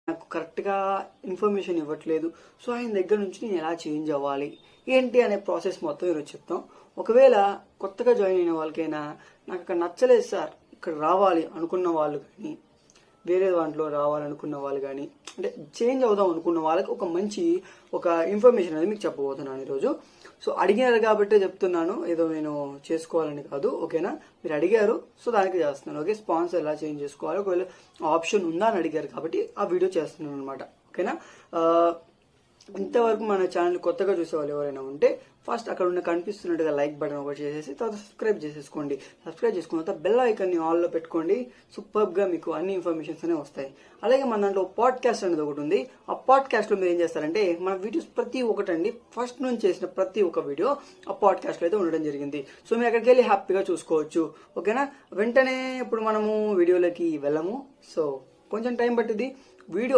నాకు కరెక్ట్గా ఇన్ఫర్మేషన్ ఇవ్వట్లేదు. సో ఆయన దగ్గర నుంచి నేను ఎలా చేంజ్ అవ్వాలి ఏంటి అనే ప్రాసెస్ మొత్తం ఈరోజు చెప్తాం. ఒకవేళ కొత్తగా జాయిన్ అయిన వాళ్ళకైనా నాకు అక్కడ నచ్చలేదు సార్, ఇక్కడ రావాలి అనుకున్న వాళ్ళు కానీ, వేరే దాంట్లో రావాలనుకున్న వాళ్ళు కానీ, అంటే చేంజ్ అవుదాం అనుకున్న వాళ్ళకి ఒక ఇన్ఫర్మేషన్ అనేది మీకు చెప్పబోతున్నాను ఈరోజు. సో అడిగారు కాబట్టే చెప్తున్నాను, ఏదో నేను చేసుకోవాలని కాదు. ఓకేనా, మీరు అడిగారు సో దానికి చేస్తున్నాను. ఓకే, స్పాన్సర్ ఎలా చేంజ్ చేసుకోవాలి, ఒకవేళ ఆప్షన్ ఉందా అని అడిగారు కాబట్టి ఆ వీడియో చేస్తున్నాను అనమాట. ఓకేనా, ఇంతవరకు మన ఛానల్ కొత్తగా చూసే వాళ్ళు ఎవరైనా ఉంటే ఫస్ట్ అక్కడ ఉన్న కనిపిస్తున్నట్టుగా లైక్ బటన్ ఒకటి చేసేసి తర్వాత సబ్స్క్రైబ్ చేసేసుకోండి. సబ్స్క్రైబ్ చేసుకున్న తర్వాత బెల్ ఐకాన్ని ఆల్లో పెట్టుకోండి. సూపర్గా మీకు అన్ని ఇన్ఫర్మేషన్స్ అనేవి వస్తాయి. అలాగే మన దాంట్లో పాడ్కాస్ట్ అనేది ఒకటి ఉంది. ఆ పాడ్కాస్ట్లో మీరు ఏం చేస్తారంటే మన వీడియోస్ ప్రతి ఒక్కటండి ఫస్ట్ నుంచి చేసిన ప్రతి ఒక్క వీడియో ఆ పాడ్కాస్ట్లో అయితే ఉండడం జరిగింది. సో మీరు అక్కడికి వెళ్ళి హ్యాపీగా చూసుకోవచ్చు. ఓకేనా, వెంటనే ఇప్పుడు మనము వీడియోలోకి వెళ్ళము. సో కొంచెం టైం పట్టింది. వీడియో